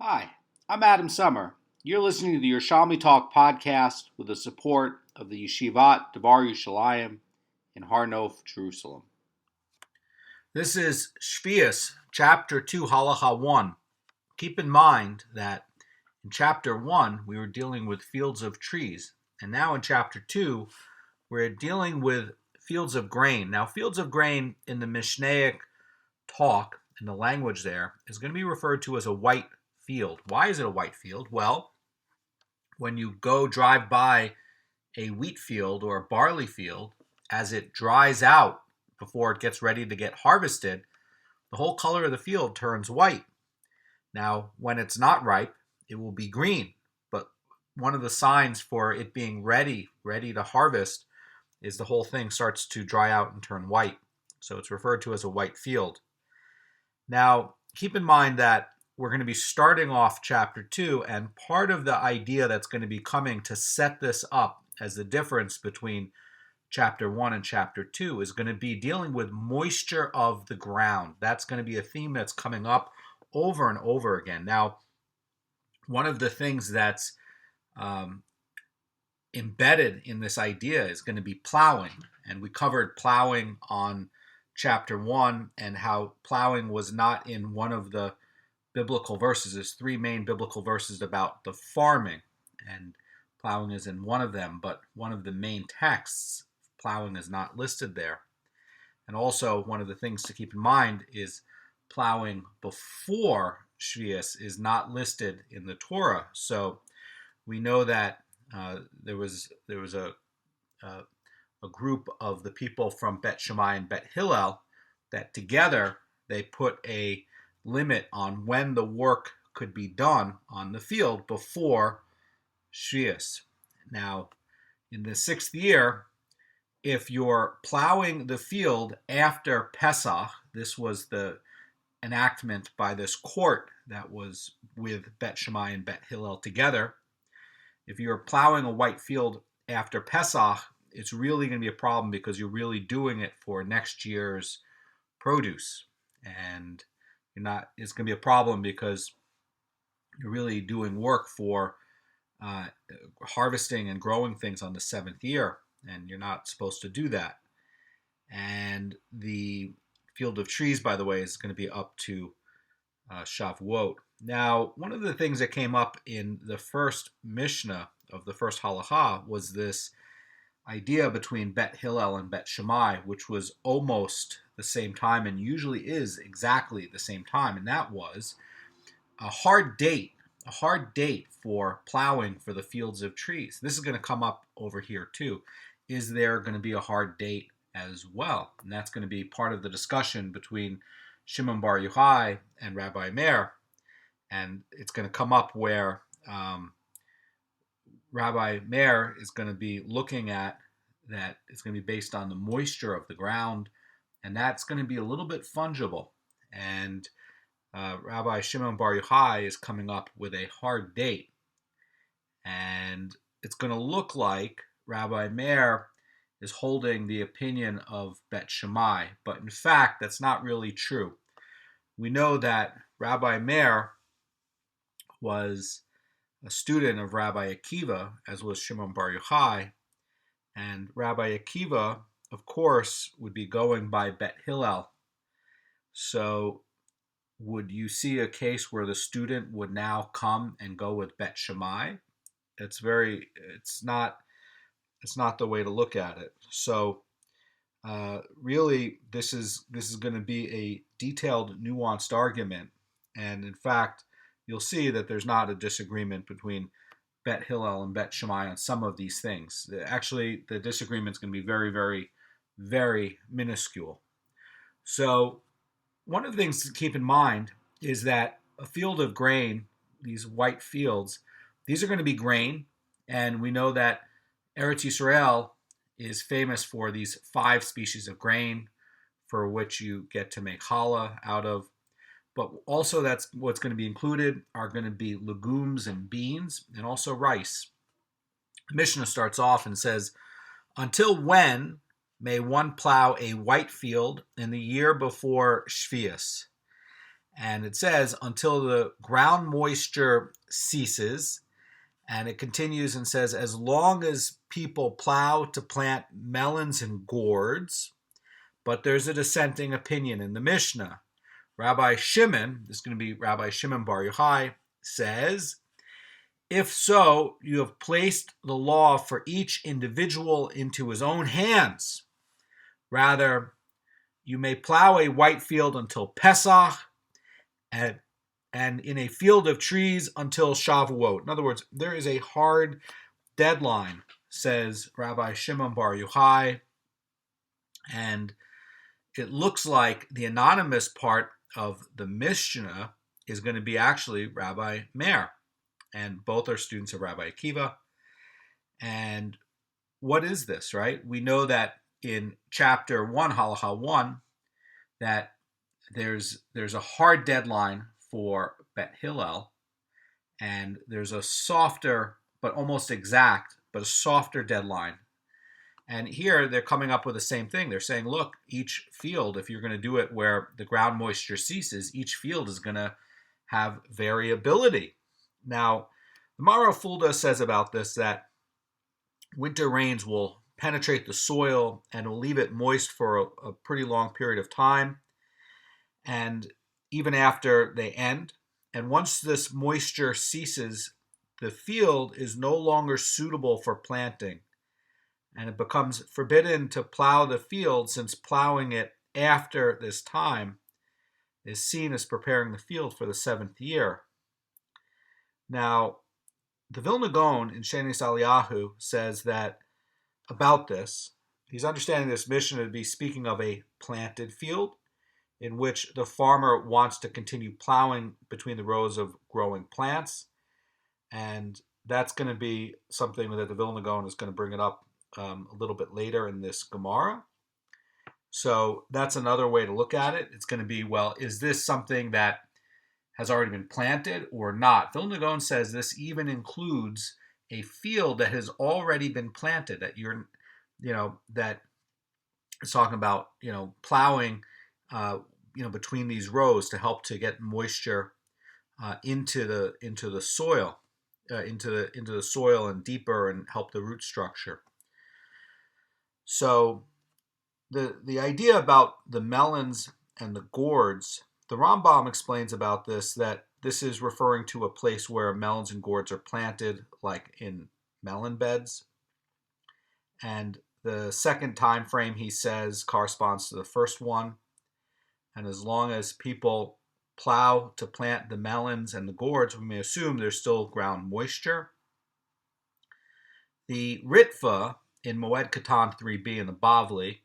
Hi, I'm Adam Summer. You're listening to the Yerushalmi Talk podcast with the support of the Yeshivat Devar Yerushalayim in Har Nof, Jerusalem. This is Sheviis, Chapter 2, Halacha 1. Keep in mind that in Chapter 1, we were dealing with fields of trees, and now in Chapter 2, we're dealing with fields of grain. Now, fields of grain in the Mishnaic talk, in the language there, is going to be referred to as a white field. Why is it a white field? Well, when you go drive by a wheat field or a barley field, as it dries out before it gets ready to get harvested, the whole color of the field turns white. Now, when it's not ripe, it will be green. But one of the signs for it being ready to harvest, is the whole thing starts to dry out and turn white. So it's referred to as a white field. Now, keep in mind that we're going to be starting off Chapter 2, and part of the idea that's going to be coming to set this up as the difference between Chapter 1 and Chapter 2 is going to be dealing with moisture of the ground. That's going to be a theme that's coming up over and over again. Now, one of the things that's embedded in this idea is going to be plowing, and we covered plowing on Chapter 1 and how plowing was not in one of the biblical verses. There's three main biblical verses about the farming, and plowing is in one of them, but one of the main texts, plowing is not listed there. And also, one of the things to keep in mind is plowing before Sheviis is not listed in the Torah. So we know that there was a group of the people from Bet Shammai and Bet Hillel that together they put a limit on when the work could be done on the field before Sheviis. Now, in the 6th year, if you're plowing the field after Pesach, this was the enactment by this court that was with Bet Shammai and Bet Hillel together. If you're plowing a white field after Pesach, it's really going to be a problem because you're really doing it for next year's produce. And it's going to be a problem because you're really doing work for harvesting and growing things on the 7th year, and you're not supposed to do that. And the field of trees, by the way, is going to be up to Shavuot. Now, one of the things that came up in the first Mishnah of the first Halacha was this idea between Bet Hillel and Bet Shammai, which was almost the same time and usually is exactly the same time, and that was a hard date for plowing for the fields of trees. This is going to come up over here too. Is there going to be a hard date as well? And that's going to be part of the discussion between Shimon Bar Yochai and Rabbi Meir, and it's going to come up where Rabbi Meir is going to be looking at that it's going to be based on the moisture of the ground, and that's going to be a little bit fungible. And Rabbi Shimon Bar Yochai is coming up with a hard date, and it's going to look like Rabbi Meir is holding the opinion of Bet Shammai, but in fact, that's not really true. We know that Rabbi Meir was a student of Rabbi Akiva, as was Shimon Bar Yochai, and Rabbi Akiva, of course, would be going by Bet Hillel. So would you see a case where the student would now come and go with Bet Shammai? It's not the way to look at it. So really, this is going to be a detailed, nuanced argument, and in fact, you'll see that there's not a disagreement between Bet Hillel and Bet Shammai on some of these things. Actually, the disagreement is going to be very, very, very minuscule. So one of the things to keep in mind is that a field of grain, these white fields, these are going to be grain, and we know that Eretz Yisrael is famous for these 5 species of grain for which you get to make challah out of. But also that's what's going to be included are going to be legumes and beans and also rice. The Mishnah starts off and says, "Until when may one plow a white field in the year before Sheviis?" And it says, until the ground moisture ceases. And it continues and says, as long as people plow to plant melons and gourds. But there's a dissenting opinion in the Mishnah. Rabbi Shimon, this is going to be Rabbi Shimon Bar Yochai, says, if so, you have placed the law for each individual into his own hands. Rather, you may plow a white field until Pesach, and in a field of trees until Shavuot. In other words, there is a hard deadline, says Rabbi Shimon Bar Yochai, and it looks like the anonymous part of the Mishnah is going to be actually Rabbi Meir, and both are students of Rabbi Akiva. And what is this, right? We know that in chapter 1, Halacha 1, that there's a hard deadline for Bet Hillel, and there's a softer, but almost exact, but a softer deadline. And here they're coming up with the same thing. They're saying, look, each field, if you're going to do it where the ground moisture ceases, each field is going to have variability. Now, the Mara Fulda says about this that winter rains will penetrate the soil and will leave it moist for a pretty long period of time, and even after they end. And once this moisture ceases, the field is no longer suitable for planting, and it becomes forbidden to plow the field, since plowing it after this time is seen as preparing the field for the 7th year. Now, the Vilna Goan in Shenis Aliyahu says that about this, he's understanding this Mishnah to be speaking of a planted field in which the farmer wants to continue plowing between the rows of growing plants. And that's going to be something that the Vilna Goan is going to bring it up a little bit later in this Gemara. So that's another way to look at it. It's going to be, well, is this something that has already been planted or not? Vilna Goan says this even includes a field that has already been planted, that that is talking about, plowing, between these rows to help to get moisture into the soil, into the soil and deeper, and help the root structure. So the idea about the melons and the gourds, the Rambam explains about this, that this is referring to a place where melons and gourds are planted, like in melon beds. And the second time frame, he says, corresponds to the first one. And as long as people plow to plant the melons and the gourds, we may assume there's still ground moisture. The Ritva in Moed Katan 3b in the Bavli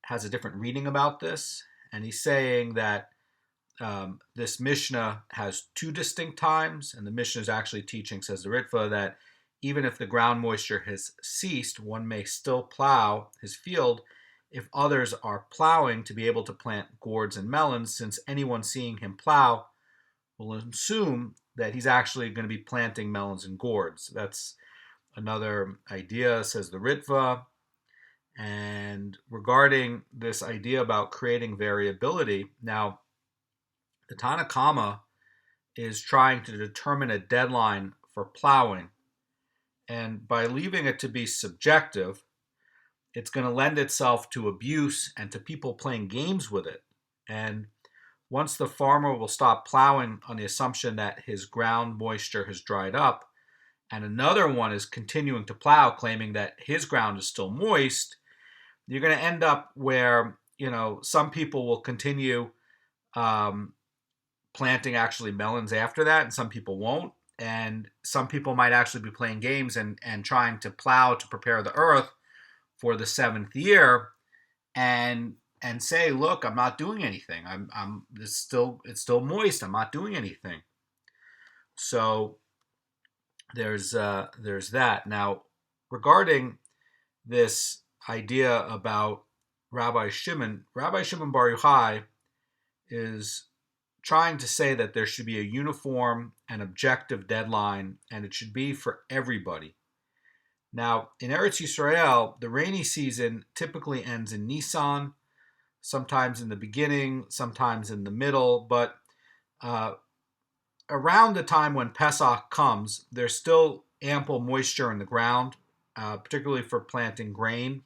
has a different reading about this, and he's saying that this Mishnah has 2 distinct times, and the Mishnah is actually teaching, says the Ritva, that even if the ground moisture has ceased, one may still plow his field if others are plowing to be able to plant gourds and melons, since anyone seeing him plow will assume that he's actually going to be planting melons and gourds. That's another idea, says the Ritva. And regarding this idea about creating variability, now the Tanna Kama is trying to determine a deadline for plowing. And by leaving it to be subjective, it's going to lend itself to abuse and to people playing games with it. And once the farmer will stop plowing on the assumption that his ground moisture has dried up, and another one is continuing to plow claiming that his ground is still moist, you're going to end up where, some people will continue planting actually melons after that, and some people won't. And some people might actually be playing games and trying to plow to prepare the earth for the 7th year, and say, look, I'm not doing anything. It's still moist. I'm not doing anything. So there's that. Now, regarding this idea about Rabbi Shimon Bar Yochai is trying to say that there should be a uniform and objective deadline, and it should be for everybody. Now, in Eretz Yisrael, the rainy season typically ends in Nisan, sometimes in the beginning, sometimes in the middle, but uh, around the time when Pesach comes, there's still ample moisture in the ground, particularly for planting grain,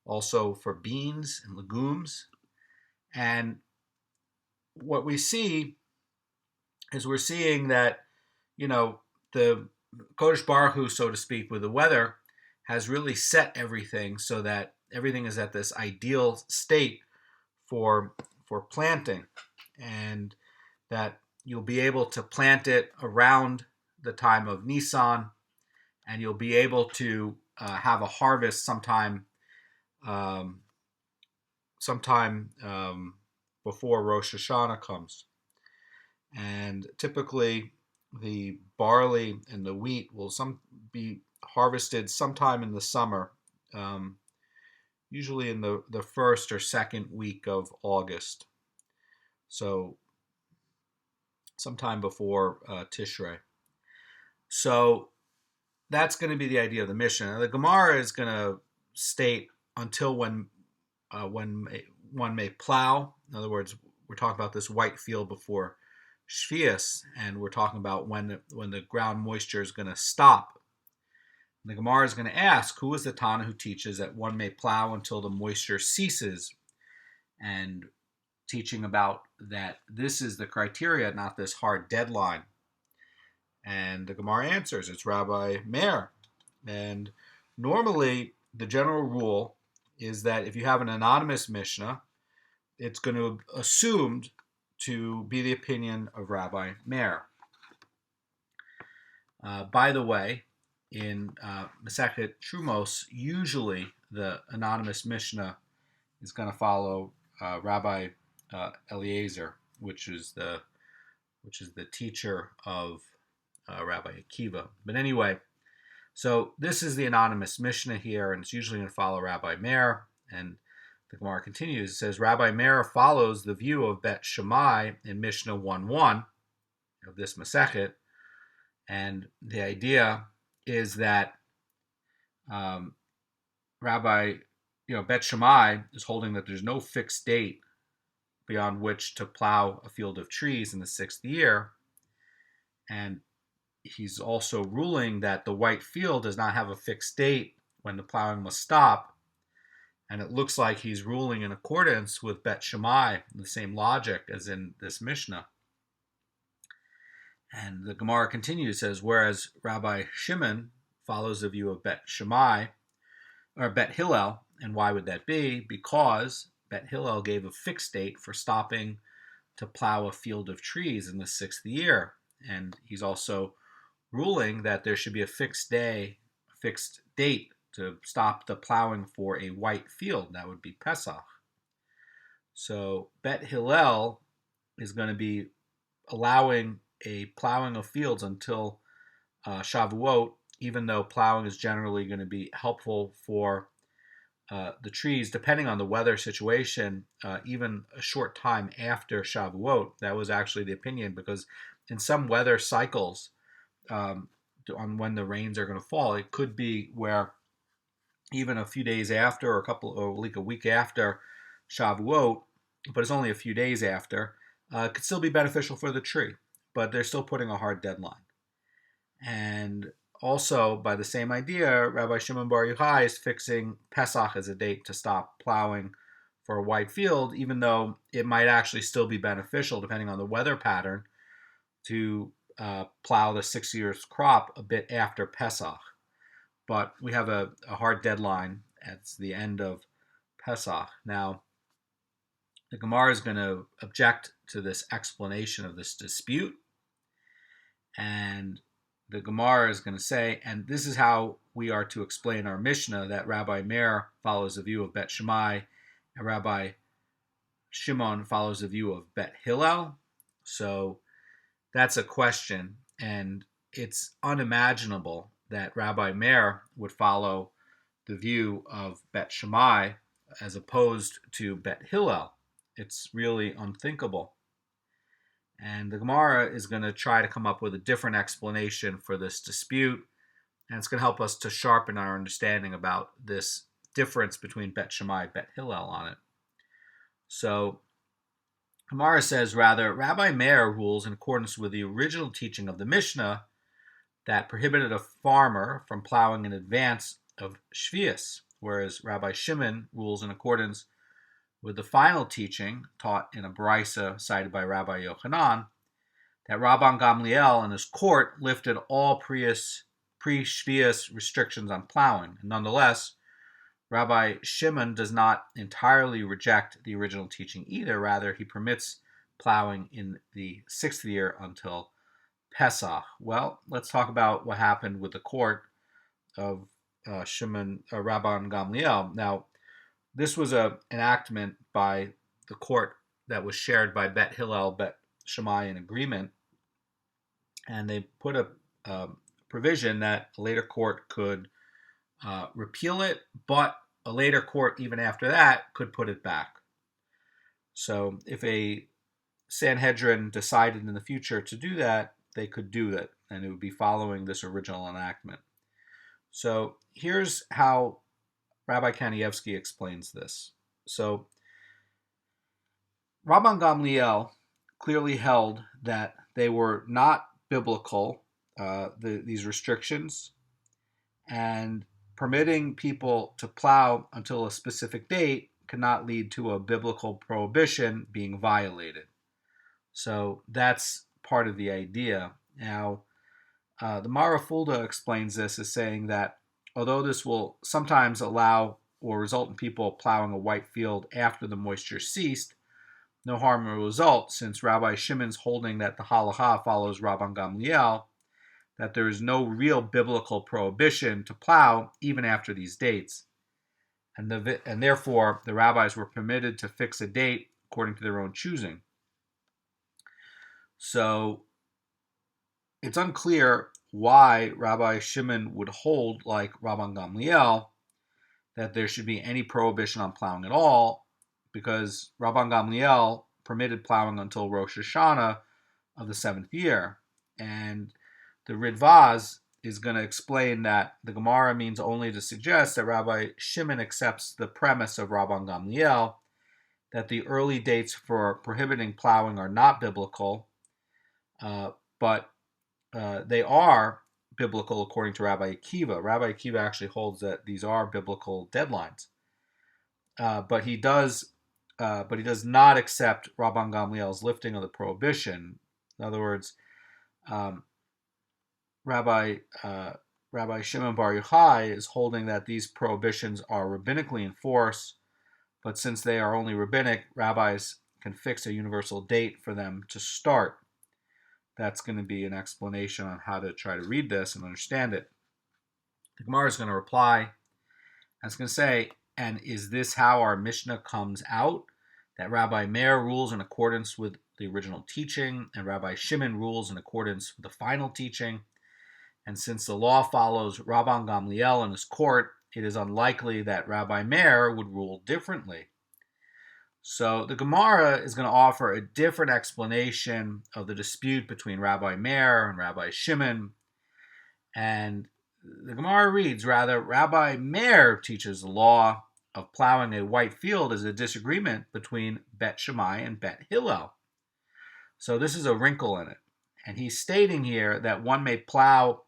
also for beans and legumes. And what we see is we're seeing that, the Kodesh Baruch Hu, so to speak, with the weather, has really set everything so that everything is at this ideal state for planting, and that you'll be able to plant it around the time of Nisan, and you'll be able to have a harvest sometime um, before Rosh Hashanah comes. And typically, the barley and the wheat will be harvested sometime in the summer, usually in the first or second week of August. So sometime before Tishrei. So that's going to be the idea of the Mishnah. The Gemara is going to state until when one may plow. In other words, we're talking about this white field before Sheviis, and we're talking about when the ground moisture is going to stop. And the Gemara is going to ask, who is the Tana who teaches that one may plow until the moisture ceases, and teaching about that this is the criteria, not this hard deadline. And the Gemara answers, it's Rabbi Meir. And normally, the general rule is that if you have an anonymous Mishnah, it's going to be assumed to be the opinion of Rabbi Meir. By the way, in Masechet Trumos, usually the anonymous Mishnah is going to follow Rabbi Eliezer, which is the teacher of Rabbi Akiva. But anyway, so this is the anonymous Mishnah here, and it's usually going to follow Rabbi Meir. And the Gemara continues. It says, Rabbi Meir follows the view of Bet Shammai in Mishnah 1:1 of this Masechet. And the idea is that Bet Shammai is holding that there's no fixed date beyond which to plow a field of trees in the 6th year. And he's also ruling that the white field does not have a fixed date when the plowing must stop. And it looks like he's ruling in accordance with Bet Shammai, the same logic as in this Mishnah. And the Gemara continues, says, whereas Rabbi Shimon follows the view of Bet Shammai, or Bet Hillel, and why would that be? Because Bet Hillel gave a fixed date for stopping to plow a field of trees in the 6th year. And he's also ruling that there should be a fixed date to stop the plowing for a white field. That would be Pesach. So Bet Hillel is going to be allowing a plowing of fields until Shavuot, even though plowing is generally going to be helpful for the trees, depending on the weather situation, even a short time after Shavuot. That was actually the opinion, because in some weather cycles, on when the rains are going to fall, it could be where even a few days after, or a week after Shavuot, but it's only a few days after, could still be beneficial for the tree, but they're still putting a hard deadline. And also, by the same idea, Rabbi Shimon Bar Yochai is fixing Pesach as a date to stop plowing for a white field, even though it might actually still be beneficial, depending on the weather pattern, to plow the 6 years crop a bit after Pesach. But we have a hard deadline at the end of Pesach. Now, the Gemara is going to object to this explanation of this dispute. And the Gemara is going to say, and this is how we are to explain our Mishnah, that Rabbi Meir follows the view of Bet Shammai, and Rabbi Shimon follows the view of Bet Hillel. So that's a question, and it's unimaginable that Rabbi Meir would follow the view of Bet Shammai as opposed to Bet Hillel. It's really unthinkable. And the Gemara is going to try to come up with a different explanation for this dispute, and it's going to help us to sharpen our understanding about this difference between Bet Shammai and Bet Hillel on it. So Gemara says, rather, Rabbi Meir rules in accordance with the original teaching of the Mishnah that prohibited a farmer from plowing in advance of Sheviis, whereas Rabbi Shimon rules in accordance with the final teaching taught in a brisa cited by Rabbi Yochanan, that Rabban Gamliel and his court lifted all pre-Sheviis restrictions on plowing. And nonetheless, Rabbi Shimon does not entirely reject the original teaching either. Rather, he permits plowing in the 6th year until Pesach. Well, let's talk about what happened with the court of Rabban Gamliel. Now, this was an enactment by the court that was shared by Bet Hillel, Bet Shammai in agreement, and they put a provision that a later court could repeal it, but a later court, even after that, could put it back. So if a Sanhedrin decided in the future to do that, they could do that, and it would be following this original enactment. So here's how Rabbi Kanievsky explains this. So Rabban Gamliel clearly held that they were not biblical, these restrictions, and permitting people to plow until a specific date cannot lead to a biblical prohibition being violated. So that's part of the idea. Now, the Mara Fulda explains this as saying that although this will sometimes allow or result in people plowing a white field after the moisture ceased, no harm will result, since Rabbi Shimon's holding that the halacha follows Rabban Gamliel, that there is no real biblical prohibition to plow even after these dates. And therefore, the rabbis were permitted to fix a date according to their own choosing. So it's unclear why Rabbi Shimon would hold, like Rabban Gamliel, that there should be any prohibition on plowing at all, because Rabban Gamliel permitted plowing until Rosh Hashanah of the 7th year. And the Ridvaz is going to explain that the Gemara means only to suggest that Rabbi Shimon accepts the premise of Rabban Gamliel, that the early dates for prohibiting plowing are not biblical, but they are biblical according to Rabbi Akiva. Rabbi Akiva actually holds that these are biblical deadlines, but he does not accept Rabban Gamliel's lifting of the prohibition. In other words, Rabbi Shimon Bar Yochai is holding that these prohibitions are rabbinically enforced, but since they are only rabbinic, rabbis can fix a universal date for them to start. That's going to be an explanation on how to try to read this and understand it. The Gemara is going to reply, and it's going to say, and is this how our Mishnah comes out? That Rabbi Meir rules in accordance with the original teaching, and Rabbi Shimon rules in accordance with the final teaching. And since the law follows Rabban Gamliel and his court, it is unlikely that Rabbi Meir would rule differently. So the Gemara is going to offer a different explanation of the dispute between Rabbi Meir and Rabbi Shimon. And the Gemara reads, rather, Rabbi Meir teaches the law of plowing a white field as a disagreement between Bet Shammai and Bet Hillel. So this is a wrinkle in it. And he's stating here that one may plow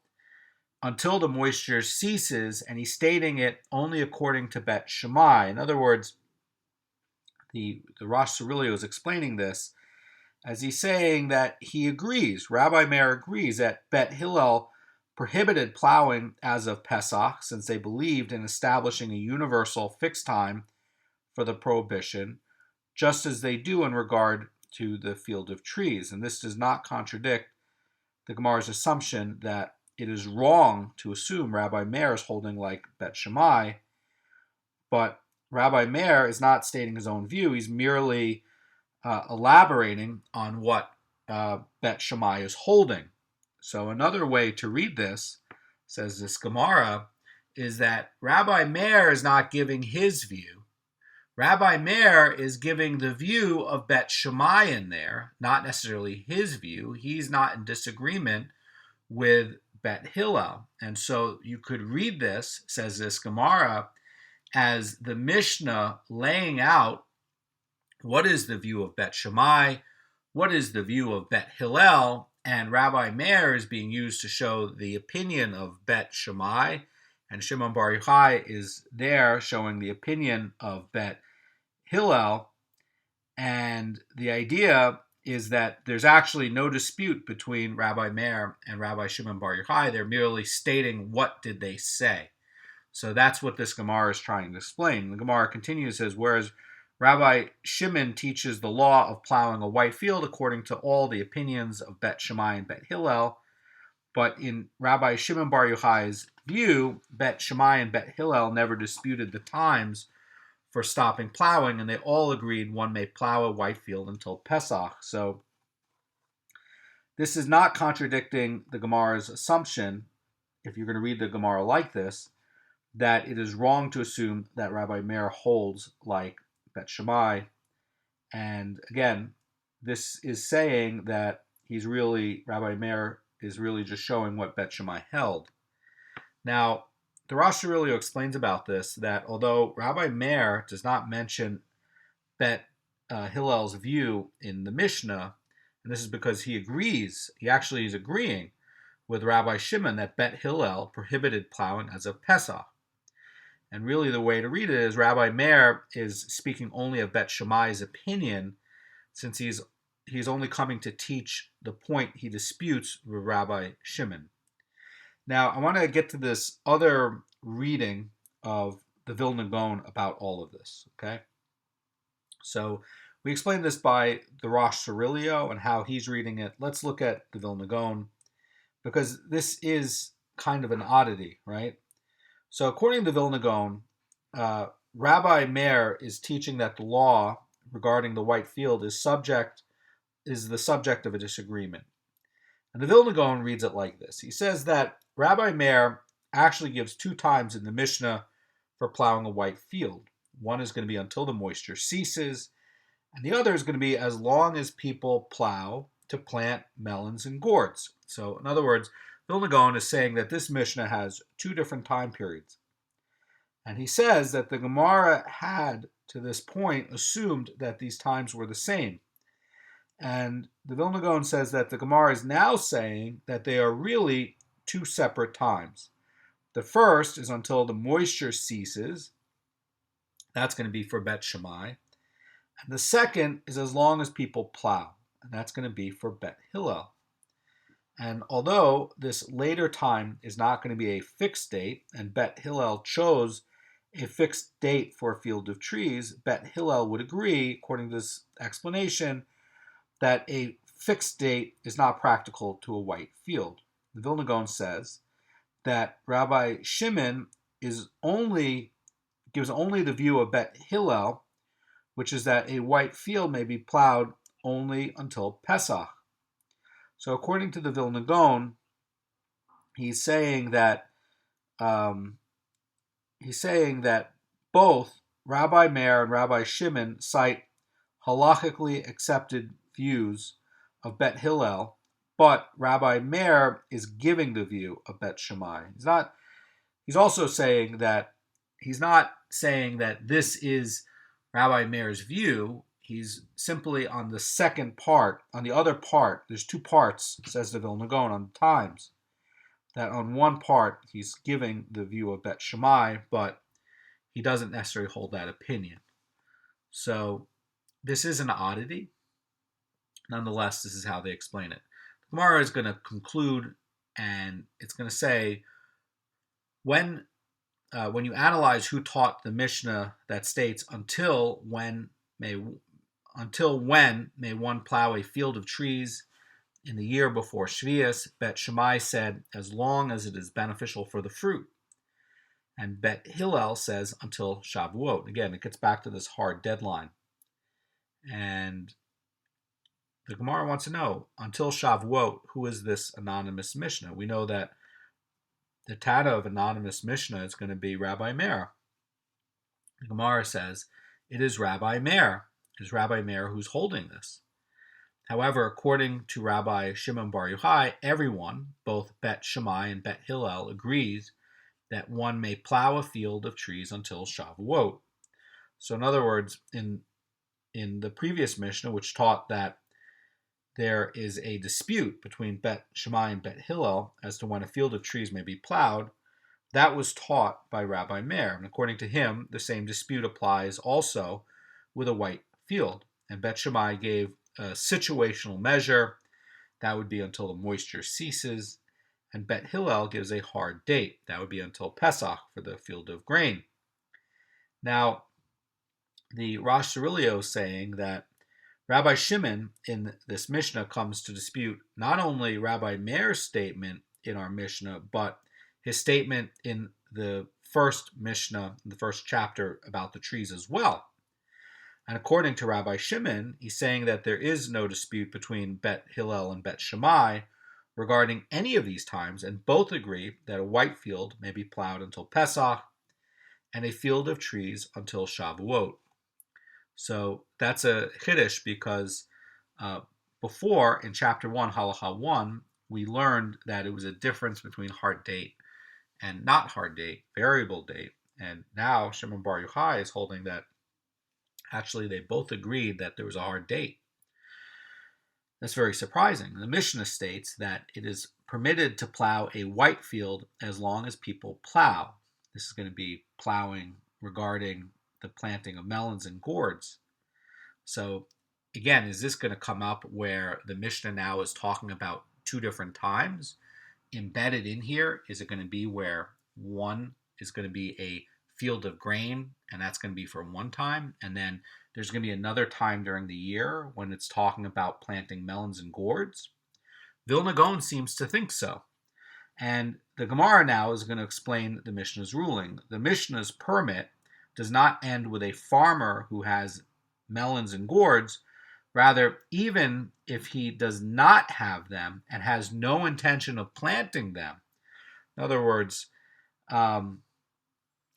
until the moisture ceases, and he's stating it only according to Bet Shammai. In other words, the Rosh Cirilio is explaining this as he's saying that he agrees, Rabbi Meir agrees that Bet Hillel prohibited plowing as of Pesach, since they believed in establishing a universal fixed time for the prohibition, just as they do in regard to the field of trees. And this does not contradict the Gemara's assumption that it is wrong to assume Rabbi Meir is holding like Bet Shammai, but Rabbi Meir is not stating his own view. He's merely elaborating on what Bet Shammai is holding. So another way to read this, says this Gemara, is that Rabbi Meir is not giving his view. Rabbi Meir is giving the view of Bet Shammai in there, not necessarily his view. He's not in disagreement with Bet Hillel. And so you could read this, says this Gemara, as the Mishnah laying out what is the view of Bet Shammai, what is the view of Bet Hillel, and Rabbi Meir is being used to show the opinion of Bet Shammai, and Shimon Bar Yochai is there showing the opinion of Bet Hillel, and the idea is that there's actually no dispute between Rabbi Meir and Rabbi Shimon Bar Yochai. They're merely stating what did they say. So that's what this Gemara is trying to explain. The Gemara continues, says, whereas Rabbi Shimon teaches the law of plowing a white field according to all the opinions of Bet Shammai and Bet Hillel, but in Rabbi Shimon Bar Yochai's view, Bet Shammai and Bet Hillel never disputed the times for stopping plowing, and they all agreed one may plow a white field until Pesach. So this is not contradicting the Gemara's assumption, if you're going to read the Gemara like this, that it is wrong to assume that Rabbi Meir holds like Bet Shammai. And again, this is saying that Rabbi Meir is really just showing what Bet Shammai held. Now, the Rosh Hashanah explains about this that although Rabbi Meir does not mention Bet Hillel's view in the Mishnah, and this is because he actually is agreeing with Rabbi Shimon that Bet Hillel prohibited plowing as of Pesach. And really the way to read it is Rabbi Meir is speaking only of Bet Shammai's opinion, since he's only coming to teach the point he disputes with Rabbi Shimon. Now, I want to get to this other reading of the Vilna Goan about all of this, okay? So we explained this by the Rosh Hashanah and how he's reading it. Let's look at the Vilna Goan, because this is kind of an oddity, right? So according to Vilna Goan, Rabbi Meir is teaching that the law regarding the white field is the subject of a disagreement. And the Vilna Goan reads it like this. He says that Rabbi Meir actually gives 2 times in the Mishnah for plowing a white field. One is going to be until the moisture ceases, and the other is going to be as long as people plow to plant melons and gourds. So in other words, Vilna Goan is saying that this Mishnah has 2 different time periods. And he says that the Gemara had, to this point, assumed that these times were the same. And the Vilna Goan says that the Gemara is now saying that they are really 2 separate times. The first is until the moisture ceases. That's going to be for Bet Shammai. And the second is as long as people plow. And that's going to be for Bet Hillel. And although this later time is not going to be a fixed date, and Bet Hillel chose a fixed date for a field of trees, Bet Hillel would agree, according to this explanation, that a fixed date is not practical to a white field. The Vilna Goan says that Rabbi Shimon gives only the view of Bet Hillel, which is that a white field may be plowed only until Pesach. So according to the Vilna Goan, he's saying that both Rabbi Meir and Rabbi Shimon cite halachically accepted views of Bet Hillel, but Rabbi Meir is giving the view of Bet Shammai. He's also saying that he's not saying that this is Rabbi Meir's view. He's simply on the second part, on the other part. There's 2 parts, says the Vilna Goan, on times. That on one part he's giving the view of Bet Shammai, but he doesn't necessarily hold that opinion. So this is an oddity. Nonetheless, this is how they explain it. The Gemara is going to conclude, and it's going to say, when you analyze who taught the Mishnah that states until when may one plow a field of trees in the year before Sheviis, Bet Shammai said, as long as it is beneficial for the fruit. And Bet Hillel says until Shavuot. Again, it gets back to this hard deadline. And the Gemara wants to know, until Shavuot, who is this anonymous Mishnah? We know that the Tana of anonymous Mishnah is going to be Rabbi Meir. The Gemara says, it is Rabbi Meir. It is Rabbi Meir who's holding this. However, according to Rabbi Shimon Bar Yochai, everyone, both Bet Shammai and Bet Hillel, agrees that one may plow a field of trees until Shavuot. So in other words, in in the previous Mishnah, which taught that there is a dispute between Bet Shammai and Bet Hillel as to when a field of trees may be plowed, that was taught by Rabbi Meir. And according to him, the same dispute applies also with a white field. And Bet Shammai gave a situational measure. That would be until the moisture ceases. And Bet Hillel gives a hard date. That would be until Pesach for the field of grain. Now, the Rosh Cirilio is saying that Rabbi Shimon in this Mishnah comes to dispute not only Rabbi Meir's statement in our Mishnah, but his statement in the first Mishnah, in the first chapter about the trees as well. And according to Rabbi Shimon, he's saying that there is no dispute between Bet Hillel and Bet Shammai regarding any of these times, and both agree that a white field may be plowed until Pesach and a field of trees until Shavuot. So that's a chiddush because before, in chapter 1, Halacha 1, we learned that it was a difference between hard date and not hard date, variable date. And now Shimon Bar Yochai is holding that actually they both agreed that there was a hard date. That's very surprising. The Mishnah states that it is permitted to plow a white field as long as people plow. This is going to be plowing regarding the planting of melons and gourds. So again, is this going to come up where the Mishnah now is talking about two different times? Embedded in here, is it going to be where one is going to be a field of grain, and that's going to be for one time, and then there's going to be another time during the year when it's talking about planting melons and gourds? Vilna Goan seems to think so. And the Gemara now is going to explain the Mishnah's ruling. The Mishnah's permit does not end with a farmer who has melons and gourds. Rather, even if he does not have them and has no intention of planting them, in other words,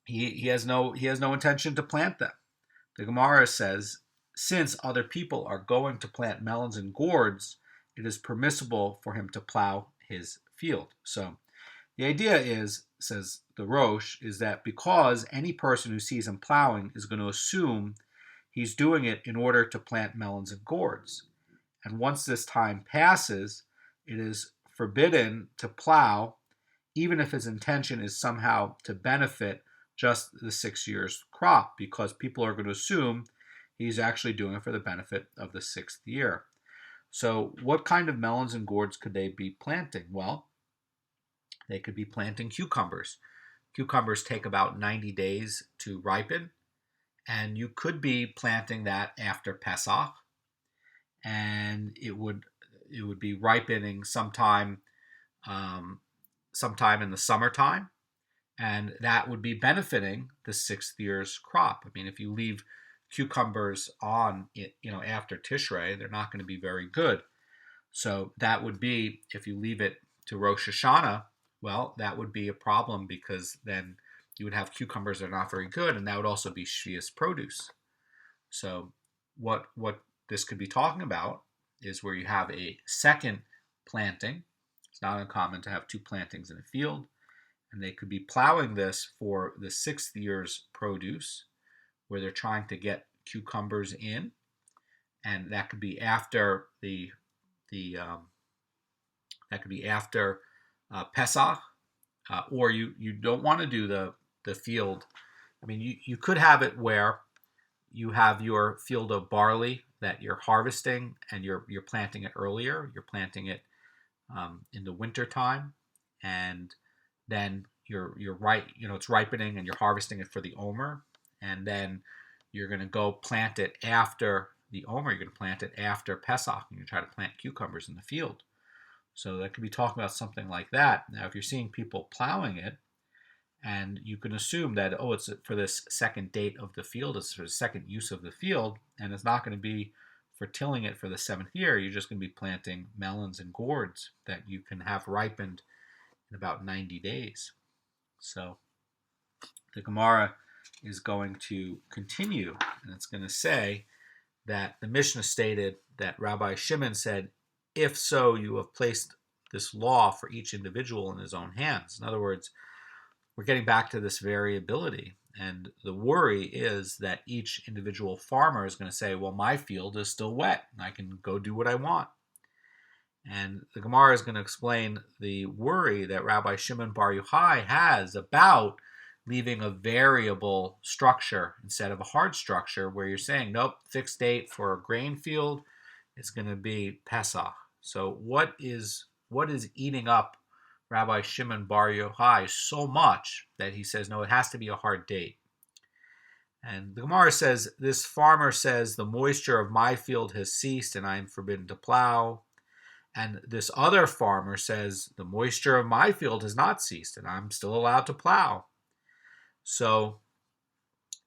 he has no intention to plant them. The Gemara says, since other people are going to plant melons and gourds, it is permissible for him to plow his field. So the idea is, says the Rosh, is that because any person who sees him plowing is going to assume he's doing it in order to plant melons and gourds. And once this time passes, it is forbidden to plow, even if his intention is somehow to benefit just the 6 years crop, because people are going to assume he's actually doing it for the benefit of the 6th year. So what kind of melons and gourds could they be planting? Well, they could be planting cucumbers. Cucumbers take about 90 days to ripen, and you could be planting that after Pesach, and it would be ripening sometime in the summertime, and that would be benefiting the 6th year's crop. I mean, if you leave cucumbers on it, after Tishrei, they're not going to be very good. So that would be, if you leave it to Rosh Hashanah, well, that would be a problem, because then you would have cucumbers that are not very good, and that would also be Sheviis produce. So what this could be talking about is where you have a second planting. It's not uncommon to have two plantings in a field, and they could be plowing this for the 6th year's produce, where they're trying to get cucumbers in, and that could be after Pesach, or you don't want to do the field. I mean, you could have it where you have your field of barley that you're harvesting, and you're planting it earlier. You're planting it in the winter time, and then you're right. It's ripening, and you're harvesting it for the omer, and then you're going to go plant it after the omer. You're going to plant it after Pesach, and you try to plant cucumbers in the field. So that could be talking about something like that. Now, if you're seeing people plowing it, and you can assume that, it's for this second date of the field, it's for the second use of the field, and it's not going to be for tilling it for the 7th year. You're just going to be planting melons and gourds that you can have ripened in about 90 days. So the Gemara is going to continue, and it's going to say that the Mishnah stated that Rabbi Shimon said, if so, you have placed this law for each individual in his own hands. In other words, we're getting back to this variability. And the worry is that each individual farmer is going to say, well, my field is still wet, and I can go do what I want. And the Gemara is going to explain the worry that Rabbi Shimon Bar Yochai has about leaving a variable structure instead of a hard structure, where you're saying, nope, fixed date for a grain field is going to be Pesach. So what is eating up Rabbi Shimon Bar Yochai so much that he says, no, it has to be a hard date? And the Gemara says, this farmer says, the moisture of my field has ceased and I am forbidden to plow. And this other farmer says, the moisture of my field has not ceased and I'm still allowed to plow. So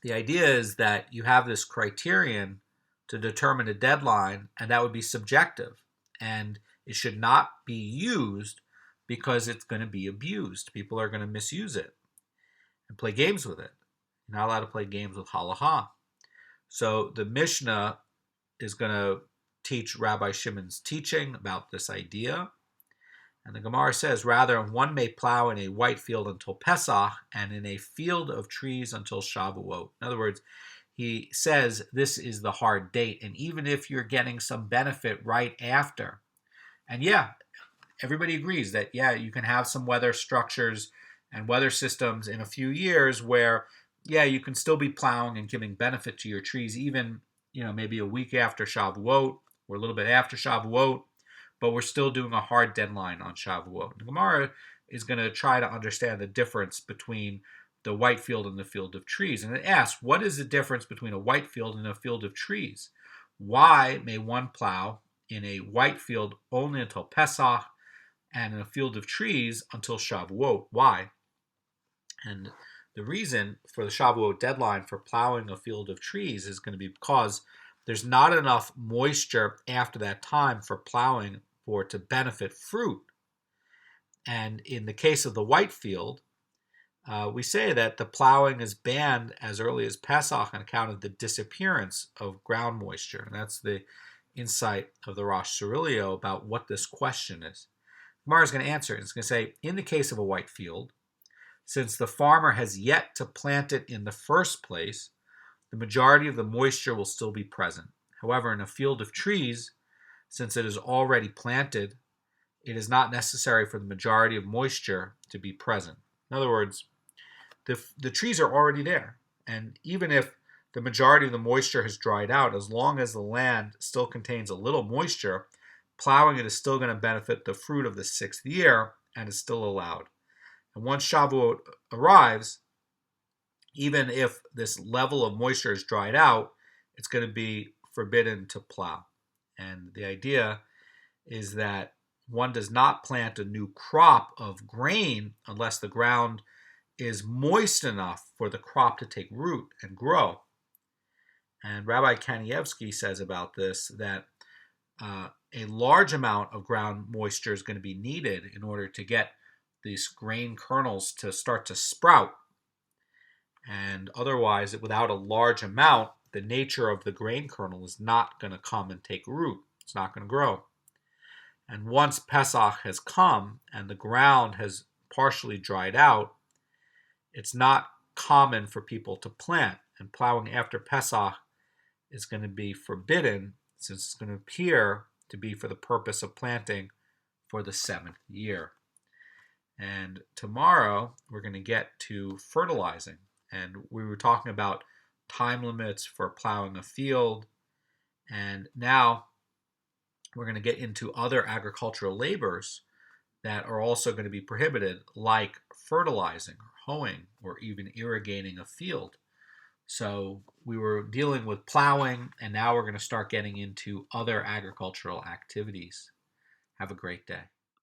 the idea is that you have this criterion to determine a deadline, and that would be subjective. And it should not be used because it's going to be abused. People are going to misuse it and play games with it. You're not allowed to play games with halacha. So the Mishnah is going to teach Rabbi Shimon's teaching about this idea. And the Gemara says, rather, one may plow in a white field until Pesach and in a field of trees until Shavuot. In other words, he says this is the hard date. And even if you're getting some benefit right after, and yeah, everybody agrees that, yeah, you can have some weather structures and weather systems in a few years where, yeah, you can still be plowing and giving benefit to your trees, even, maybe a week after Shavuot or a little bit after Shavuot, but we're still doing a hard deadline on Shavuot. The Gemara is going to try to understand the difference between the white field and the field of trees. And it asks, what is the difference between a white field and a field of trees? Why may one plow in a white field only until Pesach and in a field of trees until Shavuot? Why? And the reason for the Shavuot deadline for plowing a field of trees is going to be because there's not enough moisture after that time for plowing for it to benefit fruit. And in the case of the white field, we say that the plowing is banned as early as Pesach on account of the disappearance of ground moisture. And that's the insight of the Rosh Cirilio about what this question is. Gemara is going to answer it. It's going to say, in the case of a white field, since the farmer has yet to plant it in the first place, the majority of the moisture will still be present. However, in a field of trees, since it is already planted, it is not necessary for the majority of moisture to be present. In other words, the trees are already there. And even if the majority of the moisture has dried out, as long as the land still contains a little moisture, plowing it is still going to benefit the fruit of the 6th year and is still allowed. And once Shavuot arrives, even if this level of moisture is dried out, it's going to be forbidden to plow. And the idea is that one does not plant a new crop of grain unless the ground is moist enough for the crop to take root and grow. And Rabbi Kanievsky says about this that a large amount of ground moisture is going to be needed in order to get these grain kernels to start to sprout. And otherwise, without a large amount, the nature of the grain kernel is not going to come and take root. It's not going to grow. And once Pesach has come and the ground has partially dried out, it's not common for people to plant. And plowing after Pesach is going to be forbidden, since it's going to appear to be for the purpose of planting for the 7th year. And tomorrow we're going to get to fertilizing. And we were talking about time limits for plowing a field. And now we're going to get into other agricultural labors that are also going to be prohibited, like fertilizing, or hoeing, or even irrigating a field. So we were dealing with plowing, and now we're going to start getting into other agricultural activities. Have a great day.